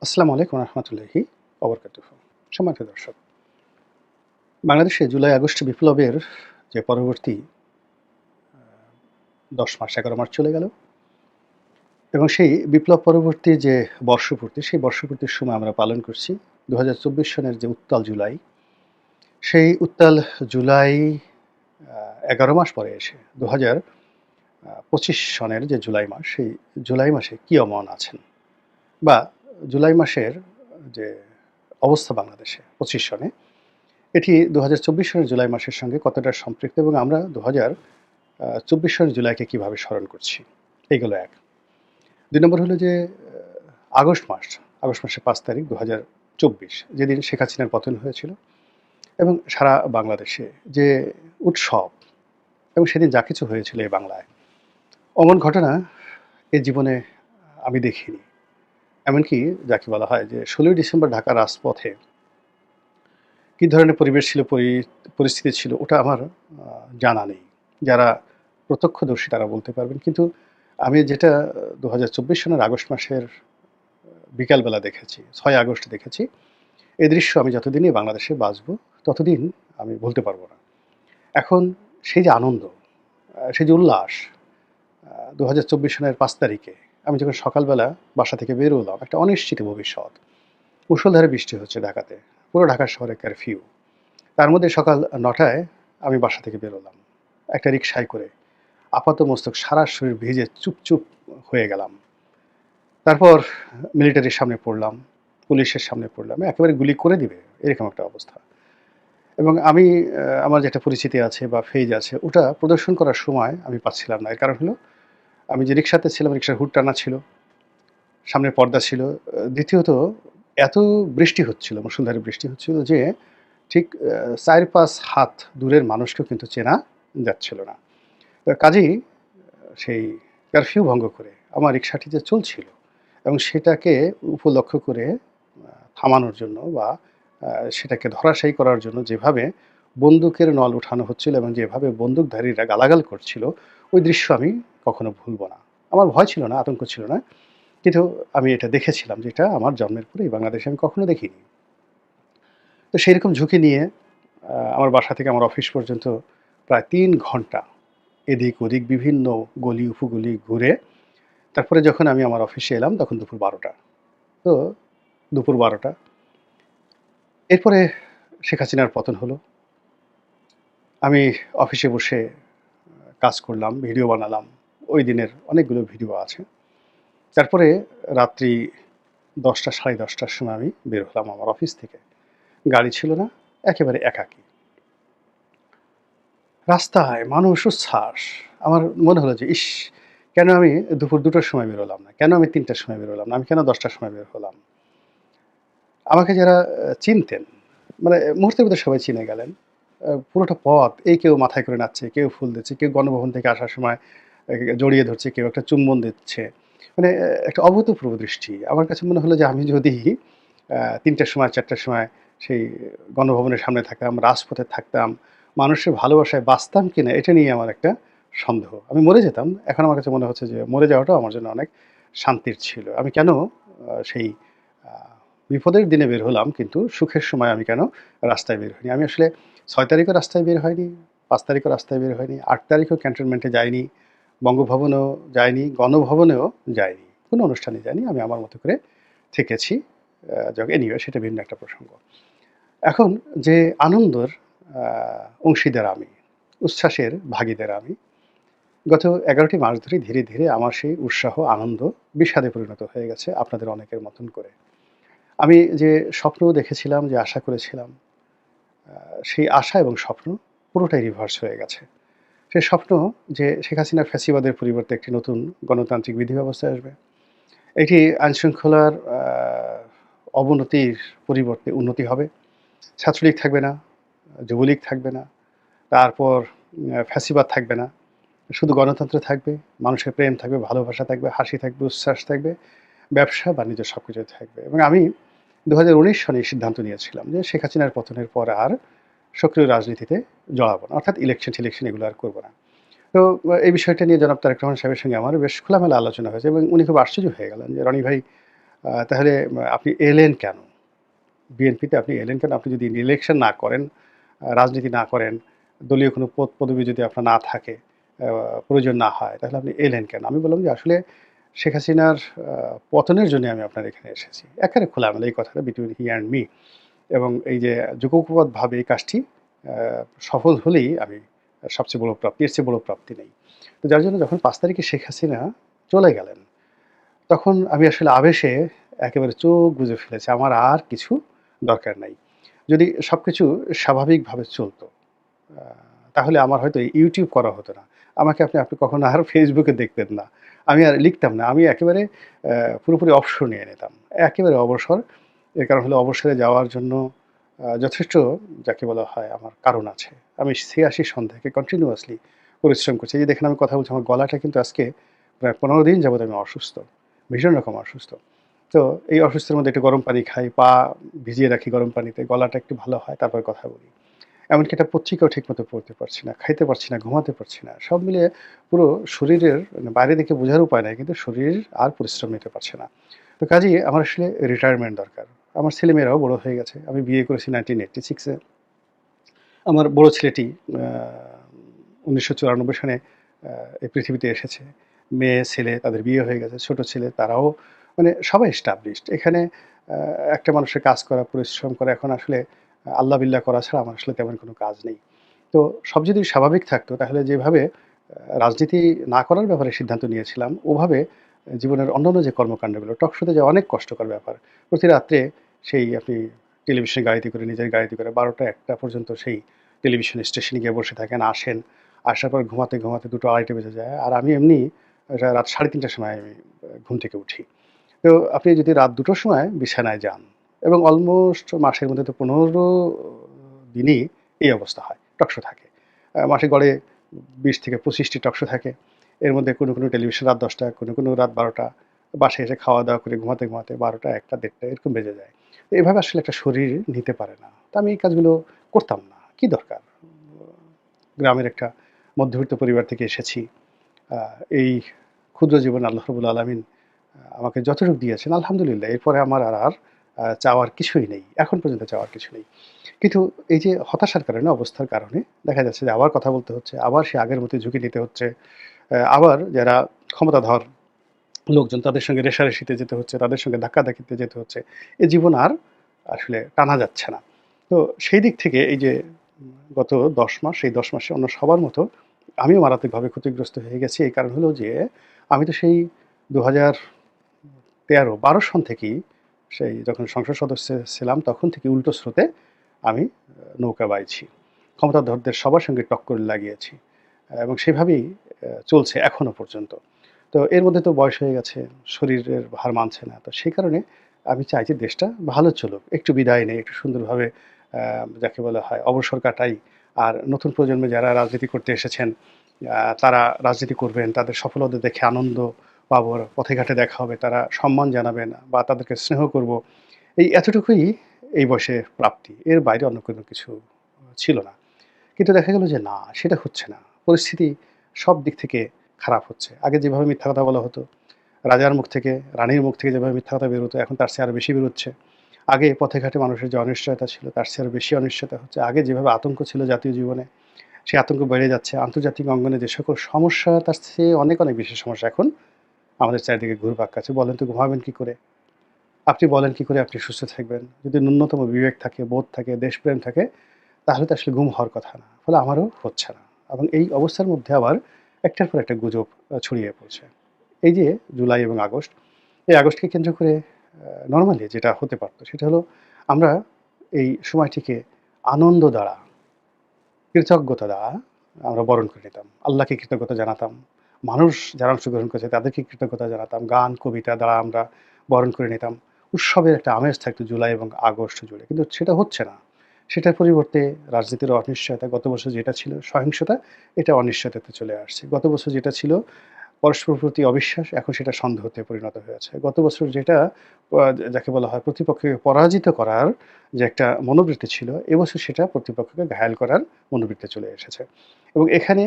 আসসালামু আলাইকুম রহমতুল্লাহি ওবরকাতুহু। সম্মানিত দর্শক, বাংলাদেশে জুলাই আগস্ট বিপ্লবের যে পরবর্তী ১০ মাস ১১ মাস চলে গেল এবং সেই বিপ্লব পরবর্তী যে বর্ষপূর্তি, সেই বর্ষপূর্তির সময় আমরা পালন করছি ২০২৪ সনের যে উত্তাল জুলাই, সেই উত্তাল জুলাই ১১ মাস পরে এসে ২০২৫ সনের যে জুলাই মাস, সেই জুলাই মাসে কী অমন আছেন? বা জুলাই মাসের যে অবস্থা বাংলাদেশে ২৫ সনে, এটি ২০২৪ সনের জুলাই মাসের সঙ্গে কতটা সম্পৃক্ত এবং আমরা ২০২৪ সনের জুলাইকে কীভাবে স্মরণ করছি? এইগুলো এক। ২ নম্বর হলো যে আগস্ট মাসের ৫ তারিখ ২০২৪, যেদিন শেখ হাসিনার পতন হয়েছিল এবং সারা বাংলাদেশে যে উৎসব এবং সেদিন যা কিছু হয়েছিল এই বাংলায়, অমন ঘটনা এ জীবনে আমি দেখিনি। এমনকি যাকে বলা হয় যে ১৬ই ডিসেম্বর ঢাকার রাজপথে কী ধরনের পরিবেশ ছিল, পরিস্থিতি ছিল, ওটা আমার জানা নেই। যারা প্রত্যক্ষদর্শী তারা বলতে পারবেন। কিন্তু আমি যেটা ২০২৪ সনের আগস্ট মাসের বিকালবেলা দেখেছি, ৬ আগস্ট দেখেছি, এই দৃশ্য আমি যতদিনই বাংলাদেশে বাঁচব, ততদিন আমি ভুলতে পারব না। এখন সেই যে আনন্দ, সেই যে উল্লাস, ২০২৪ সনের ৫ তারিখে আমি যখন সকালবেলা বাসা থেকে বের হলাম, একটা অনিশ্চিত ভবিষ্যৎ। মুষলধারে বৃষ্টি হচ্ছে ঢাকাতে। পুরো ঢাকা শহরে কারফিউ। তার মধ্যে সকাল ৯টায় আমি বাসা থেকে বেরোলাম একটা রিকশায় করে। আপাতমস্তক সারা শরীর ভিজে চুপচুপ হয়ে গেলাম। তারপর মিলিটারির সামনে পড়লাম, পুলিশের সামনে পড়লাম। একেবারে গুলি করে দিবে, এরকম একটা অবস্থা। এবং আমি আমার যে একটা পরিচিতি আছে বা ফেজ আছে, ওটা প্রদর্শন করার সময় আমি পাচ্ছিলাম না। এর কারণ হলো, আমি যে রিকশাতে ছিলাম, রিকশার হুড টানা ছিল, সামনে পর্দা ছিল। দ্বিতীয়ত এত বৃষ্টি হচ্ছিল, মুষলধারে বৃষ্টি হচ্ছিল যে ঠিক ৪-৫ হাত দূরের মানুষকেও কিন্তু চেনা যাচ্ছিল না। কাজেই সেই কারফিউ ভঙ্গ করে আমার রিকশাটি যে চলছিল এবং সেটাকে উপলক্ষ করে থামানোর জন্য বা সেটাকে ধরাশায়ী করার জন্য যেভাবে বন্দুকের নল উঠানো হচ্ছিল এবং যেভাবে বন্দুকধারীরা গালাগাল করছিল, ওই দৃশ্য আমি কখনো ভুলব না। আমার ভয় ছিল না, আতঙ্ক ছিল না। কিন্তু আমি এটা দেখেছিলাম, যেটা আমার জন্মের পরে এই বাংলাদেশে আমি কখনো দেখিনি। তো সেইরকম ঝুঁকি নিয়ে আমার বাসা থেকে আমার অফিস পর্যন্ত প্রায় ৩ ঘন্টা এদিক ওদিক বিভিন্ন গলি উপগলি ঘুরে তারপরে যখন আমি আমার অফিসে এলাম, তখন দুপুর ১২টা। তো দুপুর ১২টা, এরপরে শেখ হাসিনার পতন হলো। আমি অফিসে বসে কাজ করলাম, ভিডিও বানালাম। ওই দিনের অনেকগুলো ভিডিও আছে। তারপরে রাত্রি ১০টা ১০:৩০টার সময় আমি বের হলাম আমার অফিস থেকে। গাড়ি ছিল না, একেবারে একাকী। রাস্তায় মানুষ উচ্ছ্বাস। আমার মনে হলো যে, ইস! কেন আমি দুপুর ২টোর সময় বেরোলাম না? কেন আমি ৩টার সময় বেরোলাম না? আমি কেন ১০টার সময় বের হলাম? আমাকে যারা চিনতেন, মানে মুহূর্তের ভিতরে সবাই চিনে গেলেন। পুরোটা পথ এই কেউ মাথায় করে নাচছে, কেউ ফুল দিচ্ছে, কেউ গণভবন থেকে আসার সময় জড়িয়ে ধরছে, কেউ একটা চুম্বন দিচ্ছে। মানে একটা অভূতপূর্ব দৃষ্টি। আমার কাছে মনে হলো যে আমি যদি ৩টার সময় ৪টার সময় সেই গণভবনের সামনে থাকতাম, রাজপথে থাকতাম, মানুষের ভালোবাসায় বাঁচতাম কিনা এটা নিয়ে আমার একটা সন্দেহ। আমি মরে যেতাম। এখন আমার কাছে মনে হচ্ছে যে মরে যাওয়াটাও আমার জন্য অনেক শান্তির ছিল। আমি কেন সেই আ বিপদের দিনে বের হলাম, কিন্তু সুখের সময় আমি কেন রাস্তায় বের হইনি? আমি আসলে ৬ তারিখও রাস্তায় বের হয়নি, ৫ তারিখও রাস্তায় বের হয়নি, ৮ তারিখও ক্যান্টনমেন্টে যাইনি, বঙ্গভবনেও যাইনি, গণভবনেও যাইনি। কোনো অনুষ্ঠানে যাইনি। আমি আমার মতো করে থেকেছি। এনিওয়ে সেটা ভিন্ন একটা প্রসঙ্গ। এখন যে আনন্দের আ অংশীদার আমি, উচ্ছ্বাসের ভাগীদার আমি। গত ১১টি মাস ধরে ধীরে, ধীরে আমার সেই উৎসাহ, আনন্দ বিষাদে পরিণত হয়ে গেছে আপনাদের অনেকের মতন করে। আমি যে স্বপ্ন দেখেছিলাম, যে আশা করেছিলাম, আ সেই আশা এবং স্বপ্ন পুরোটাই রিভার্স হয়ে গেছে। সেই স্বপ্ন যে শেখ হাসিনার ফ্যাসিবাদের পরিবর্তে একটি নতুন গণতান্ত্রিক বিধি ব্যবস্থা আসবে। এটি আইনশৃঙ্খলার অবনতির পরিবর্তে উন্নতি হবে। ছাত্রলীগ থাকবে না, যুবলীগ থাকবে না, তারপর ফ্যাসিবাদ থাকবে না। শুধু গণতন্ত্র থাকবে, মানুষের প্রেম থাকবে, ভালোবাসা থাকবে, হাসি থাকবে, উচ্ছ্বাস থাকবে, ব্যবসা-বাণিজ্য সবকিছুই থাকবে। এবং আমি ২০১৯ সনে এই সিদ্ধান্ত নিয়েছিলাম যে শেখ হাসিনার পতনের পর আর সক্রিয় রাজনীতিতে জড়াবো না। অর্থাৎ ইলেকশন-টিলেকশন এগুলো আর করব না। তো এই বিষয়টা নিয়ে জনাব তারেক রহমান সাহেবের সঙ্গে আমার বেশ খোলামেলা আলোচনা হয়েছে এবং উনি খুব আশ্চর্য হয়ে গেলেন যে, "রনি ভাই, তাহলে আপনি এলেন কেন? বিএনপিতে আপনি এলেন কেন? আপনি যদি ইলেকশন না করেন, রাজনীতি না করেন, দলীয় কোনো পদবি যদি আপনার না থাকে, আ প্রয়োজন না হয়, তাহলে আপনি এলেন কেন? আমি বললাম যে, "আসলে শেখ হাসিনার পতনের জন্যই আমি আপনার এখানে এসেছি।" একেবারে খোলামেলা এই কথাটা বিটুইন হি অ্যান্ড মি। এবং এই যে যুগোপবাদভাবে এই কাজটি আ সফল হলেই আমি সবচেয়ে বড় প্রাপ্তি, এর চেয়ে বড় প্রাপ্তি নেই। তো যার জন্য যখন ৫ তারিখে শেখ হাসিনা চলে গেলেন, তখন আমি আসলে আবেশে একেবারে চোখ বুজে ফেলেছি। আমার আর কিছু দরকার নাই। যদি সবকিছু স্বাভাবিকভাবে চলতো, আ তাহলে আমার হয়তো YouTube করা হতো না। আমাকে আপনি কখনো আর Facebook এ দেখতেন না। আমি আর লিখতাম না। আমি একেবারে পুরোপুরি অবসর নিয়ে নিতাম। একেবারে অবসর। এর কারণ হলো অবসরে যাওয়ার জন্য যথেষ্ট যাকে বলা হয় আমার কারণ আছে। আমি ৮৬ সন থেকে কন্টিনিউয়াসলি পরিশ্রম করছি। এই যে দেখেন আমি কথা বলছি আমার গলাটা কিন্তু আজকে প্রায় ১৫ দিন যাবৎ আমি অসুস্থ। ভীষণ রকম অসুস্থ। তো এই অসুস্থের মধ্যে একটু গরম পানি খাই, পা ভিজিয়ে রাখি গরম পানিতে, গলাটা একটু ভালো হয়, তারপরে কথা বলি। এমনকি একটা পত্রিকাও ঠিকমতো পড়তে পারছি না, খাইতে পারছি না, ঘুমাতে পারছি না। সব মিলিয়ে পুরো শরীরের মানে বাইরে দেখে বোঝার উপায় নাই। কিন্তু শরীর আর পরিশ্রম নিতে পারছে না। তো কাজেই আমার আসলে রিটায়ারমেন্ট দরকার। আমার ছেলেমেয়েরাও বড় হয়ে গেছে। আমি বিয়ে করেছি 1986 এ। আমার বড় ছেলেটি আ ১৯৯৪ সনে এই পৃথিবীতে এসেছে। মেয়ে, ছেলে তাদের বিয়ে হয়ে গেছে। ছোট ছেলে তারাও মানে সবাই established এখানে আ একটা মানুষের কাজ করা, পরিশ্রম করা এখন আসলে আল্লাহ বিল্লাহ করা ছাড়া আমার আসলে তেমন কোনো কাজ নেই। তো সব যদি স্বাভাবিক থাকতো তাহলে যেভাবে রাজনীতি না করার ব্যাপারে সিদ্ধান্ত নিয়েছিলাম, ওভাবে জীবনের অন্যান্য যে কর্মকাণ্ডগুলো টক শোতে যাওয়া অনেক কষ্টকর ব্যাপার। প্রতি রাত্রে সেই আপনি টেলিভিশনের গাড়িতে করে নিজের গাড়িতে করে ১২টা ১টা পর্যন্ত সেই টেলিভিশন স্টেশনে গিয়ে বসে থাকেন, আসেন। আসার পর ঘুমাতে ২টো ২.৫টা বেজে যায়। আর আমি এমনি রাত ৩:৩০ টার সময় আমি ঘুম থেকে উঠি। তো আপনি যদি রাত ২টোর সময় বিছানায় যান এবং অলমোস্ট মাসের মধ্যে তো ১৫ দিনই এই অবস্থা হয়। টকশো থাকে। মাসে গড়ে ২০ থেকে ২৫ টি টকশো থাকে। এর মধ্যে কোনো টেলিভিশন রাত ১০টা, কোনো রাত ১২টা। বাসায় এসে খাওয়া-দাওয়া করে ঘুমাতে ১২টা, ১টা, ১:৩০ এরকম বেজে যায়। তো এভাবে আসলে একটা শরীর নিতে পারে না। তো আমি এই কাজগুলো করতাম না। কি দরকার? গ্রামের একটা মধ্যবিত্ত পরিবার থেকে এসেছি। আ এই ক্ষুদ্র জীবনে আল্লাহ রাব্বুল আলামিন আমাকে যতটুকু দিয়েছেন আলহামদুলিল্লাহ। এরপরে আমার চাওয়ার কিছুই নেই। এখন পর্যন্ত চাওয়ার কিছু নেই। কিন্তু এই যে হতাশার কারণে, অবস্থার কারণে দেখা যাচ্ছে যে আবার কথা বলতে হচ্ছে, আবার সে আগের মতোই ঝুঁকি নিতে হচ্ছে। আবার যারা ক্ষমতাধর লোকজন তাদের সঙ্গে রেষারেষিতে যেতে হচ্ছে, তাদের সঙ্গে ধাক্কাধাক্কিতে যেতে হচ্ছে। এ জীবন আর আসলে টানা যাচ্ছে না। তো সেই দিক থেকে এই যে গত ১০ মাস, এই ১০ মাসে অন্য সবার মতো আমিও মারাত্মকভাবে ক্ষতিগ্রস্ত হয়ে গেছি। এই কারণ হলো যে আমি তো সেই ২০১৩-১২ সন থেকেই সেই যখন সংসদ সদস্য ছিলাম তখন থেকে উল্টো স্রোতে আমি নৌকা বাইছি। ক্ষমতাধরদের সবার সঙ্গে টক্কর লাগিয়েছি এবং সেভাবেই চলছে এখনো পর্যন্ত। তো এর মধ্যে তো বয়স হয়ে গেছে, শরীরের ভার মানছে না। তো সেই কারণে আমি চাই যে দেশটা ভালো চলুক। একটু বিদায় নেই, একটু সুন্দরভাবে আ যাকে বলা হয় অবসর কাটাই। আর নতুন প্রজন্মে যারা রাজনীতি করতে এসেছেন, তারা রাজনীতি করবেন, তাদের সফলতা দেখে আনন্দ পাবো, পথে ঘাটে দেখা হবে, তারা সম্মান জানাবেন বা তাদেরকে স্নেহ করব। এই এতটুকুই এই বয়সে প্রাপ্তি। এর বাইরে অন্য কোনো কিছু ছিল না। কিন্তু দেখা গেল যে না, সেটা হচ্ছে না। পরিস্থিতি সব দিক থেকে খারাপ হচ্ছে। আগে যেভাবে মিথ্যা কথা বলা হতো, রাজার মুখ থেকে, রানীর মুখ থেকে যেভাবে মিথ্যা কথা বের হতো, এখন তার চেয়ে আরো বেশি বেরোচ্ছে। আগে পথে ঘাটে মানুষের যে অনিশ্চয়তা ছিল, তার চেয়ে আরো বেশি অনিশ্চয়তা হচ্ছে। আগে যেভাবে আতঙ্ক ছিল জাতীয় জীবনে, সেই আতঙ্ক বেড়ে যাচ্ছে। আন্তর্জাতিক অঙ্গনে যে সকল সমস্যা, তার চেয়ে অনেক বেশি সমস্যা এখন আমাদের চারিদিকে ঘুরপাক খাচ্ছে। বলেন তো ঘুমাবেন কি করে? আপনি বলেন কি করে আপনি সুস্থ থাকবেন? যদি ন্যূনতম বিবেক থাকে, বোধ থাকে, দেশপ্রেম থাকে, তাহলে তো আসলে ঘুম হওয়ার কথা না। ফলে আমারও হচ্ছে না। এবং এই অবস্থার মধ্যে আবার একটার পর একটা গুজব ছড়িয়ে পড়ছে। এই যে জুলাই এবং আগস্ট, এই আগস্টকে কেন্দ্র করে নরমালি যেটা হতে পারত সেটা হলো আমরা এই সময়টিকে আনন্দ দ্বারা, কৃতজ্ঞতা দ্বারা আমরা বরণ করে নিতাম। আল্লাহকে কৃতজ্ঞতা জানাতাম। মানুষ যারা অংশগ্রহণ করেছে তাদেরকে কৃতজ্ঞতা জানাতাম। গান, কবিতা দ্বারা আমরা বরণ করে নিতাম। উৎসবের একটা আমেজ থাকতো জুলাই এবং আগস্ট জুড়ে। কিন্তু সেটা হচ্ছে না। সেটার পরিবর্তে রাজনীতির অনিশ্চয়তা, গত বছর যেটা ছিল সহিংসতা, এটা অনিশ্চয়তাতে চলে আসছে। গত বছর যেটা ছিল পরস্পরের প্রতি অবিশ্বাস, এখন সেটা সন্দেহতে পরিণত হয়েছে। গত বছর যেটা যাকে বলা হয় প্রতিপক্ষকে পরাজিত করার যে একটা মনোবৃত্তি ছিল, এবছর সেটা প্রতিপক্ষকে ঘায়েল করার মনোবৃত্তি চলে এসেছে। এবং এখানে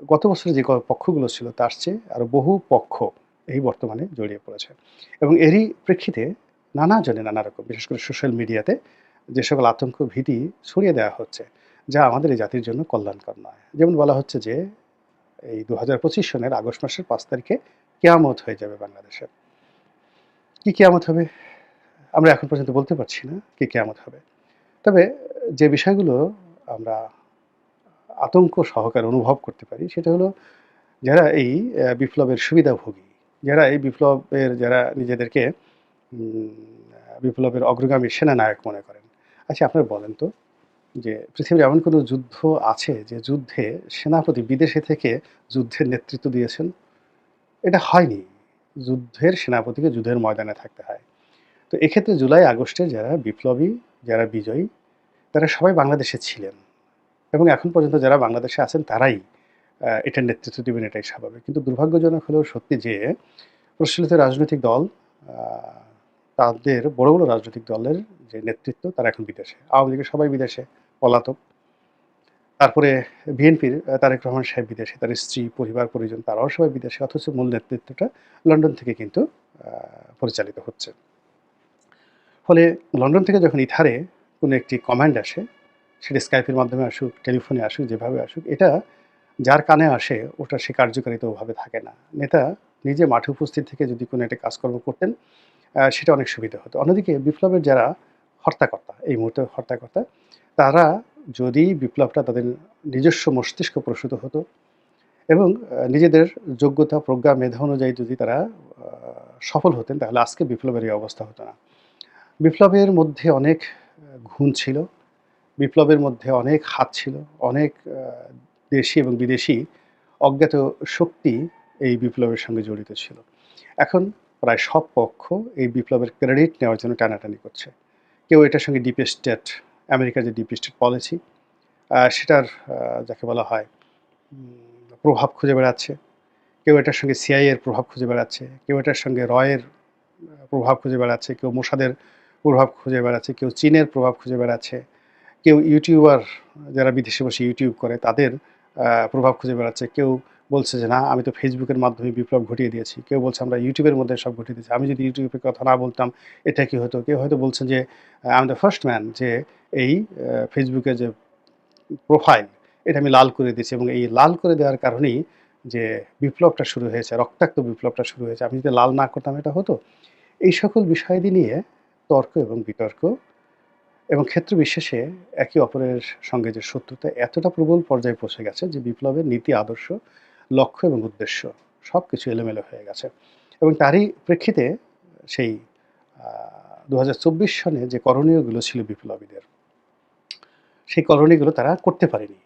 গত বছরে যে পক্ষগুলো ছিল তার চেয়ে আরো বহু পক্ষ এই বর্তমানে জড়িয়ে পড়েছে। এবং এরই প্রেক্ষিতে নানাজনে নানা রকম, বিশেষ করে সোশ্যাল মিডিয়াতে যে সকল আতঙ্ক ভীতি ছড়িয়ে দেওয়া হচ্ছে, যা আমাদের এই জাতির জন্য কল্যাণকর নয়। যেমন বলা হচ্ছে যে এই ২০২৫ সনের আগস্ট মাসের ৫ তারিখে কেয়ামত হয়ে যাবে বাংলাদেশে। কি কেয়ামত হবে? আমরা এখন পর্যন্ত বলতে পারছি না কি কেয়ামত হবে। তবে যে বিষয়গুলো আমরা আতঙ্ক সহকারে অনুভব করতে পারি সেটা হলো যারা এই বিপ্লবের সুবিধাভোগী, যারা এই বিপ্লবের যারা নিজেদেরকে উম বিপ্লবের অগ্রগামী সেনানায়ক মনে করেন। আচ্ছা আপনারা বলেন তো যে পৃথিবীর এমন কোনো যুদ্ধ আছে যে যুদ্ধে সেনাপতি বিদেশে থেকে যুদ্ধের নেতৃত্ব দিয়েছেন? এটা হয়নি। যুদ্ধের সেনাপতিকে যুদ্ধের ময়দানে থাকতে হয়। তো এক্ষেত্রে জুলাই আগস্টে যারা বিপ্লবী, যারা বিজয়ী তারা সবাই বাংলাদেশে ছিলেন এবং এখন পর্যন্ত যারা বাংলাদেশে আছেন তারাই এটার নেতৃত্ব দিবেন, এটাই স্বাভাবিক। কিন্তু দুর্ভাগ্যজনক হলেও সত্যি যে প্রচলিত রাজনৈতিক দল আ তাদের বড়, বড় রাজনৈতিক দলের যে নেতৃত্ব তারা এখন বিদেশে। আওয়ামী লীগের সবাই বিদেশে, পলাতক। তারপরে বিএনপির তারেক রহমান সাহেব বিদেশে, তার স্ত্রী, পরিবার-পরিজন তারাও সবাই বিদেশে। অথচ মূল নেতৃত্বটা লন্ডন থেকে কিন্তু আ পরিচালিত হচ্ছে। ফলে লন্ডন থেকে যখন ইথারে কোনো একটি কমান্ড আসে, সেটা স্কাইপের মাধ্যমে আসুক, টেলিফোনে আসুক, যেভাবে আসুক, এটা যার কানে আসে ওটা সে কার্যকারিতা ওভাবে থাকে না। নেতা নিজে মাঠে উপস্থিত থেকে যদি কোনো একটা কাজকর্ম করতেন, সেটা অনেক সুবিধা হতো। অন্যদিকে বিপ্লবের যারা হর্তাকর্তা, এই মুহূর্তে হর্তাকর্তা, তারা যদি বিপ্লবটা তাদের নিজস্ব মস্তিষ্ক প্রসূত হতো এবং নিজেদের যোগ্যতা, প্রজ্ঞা, মেধা অনুযায়ী যদি তারা সফল হতেন, তাহলে আজকে বিপ্লবের এই অবস্থা হতো না। বিপ্লবের মধ্যে অনেক গুণ ছিল, বিপ্লবের মধ্যে অনেক হাত ছিল, অনেক দেশি এবং বিদেশি অজ্ঞাত শক্তি এই বিপ্লবের সঙ্গে জড়িত ছিল। এখন প্রায় সব পক্ষ এই বিপ্লবের ক্রেডিট নেওয়ার জন্য টানাটানি করছে। কেউ এটার সঙ্গে ডিপ স্টেট, আমেরিকার যে ডিপ স্টেট পলিসি, সেটার যাকে বলা হয় প্রভাব খুঁজে বেড়াচ্ছে। কেউ এটার সঙ্গে সিআইএ এর প্রভাব খুঁজে বেড়াচ্ছে, কেউ এটার সঙ্গে রয়ের প্রভাব খুঁজে বেড়াচ্ছে, কেউ মোসাদের প্রভাব খুঁজে বেড়াচ্ছে, কেউ চীনের প্রভাব খুঁজে বেড়াচ্ছে, কেউ ইউটিউবার যারা বিদেশে বসে ইউটিউব করে তাদের প্রভাব খুঁজে বেড়াচ্ছে। কেউ বলছে যে না আমি তো ফেসবুকের মাধ্যমে বিপ্লব ঘটিয়ে দিয়েছি। কেউ বলছে আমরা ইউটিউবের মধ্যে সব ঘটিয়ে দিয়েছি। আমি যদি ইউটিউবের কথা না বলতাম এটা কি হতো? কেউ হয়তো বলছেন যে I am the first man, যে এই ফেসবুকের যে প্রোফাইল এটা আমি লাল করে দিয়েছি এবং এই লাল করে দেওয়ার কারণেই যে বিপ্লবটা শুরু হয়েছে, রক্তাক্ত বিপ্লবটা শুরু হয়েছে। আমি যদি লাল না করতাম এটা হতো। এই সকল বিষয়াদি নিয়ে তর্ক এবং বিতর্ক এবং ক্ষেত্র বিশেষে একে অপরের সঙ্গে যে শত্রুতা এতটা প্রবল পর্যায়ে পৌঁছে গেছে যে বিপ্লবের নীতি, আদর্শ, লক্ষ্য এবং উদ্দেশ্য সবকিছু এলোমেলো হয়ে গেছে। এবং তারই প্রেক্ষিতে সেই ২০২৪ সনে যে করণীয়গুলো ছিল বিপ্লবীদের, সেই করণীয়গুলো তারা করতে পারেনি।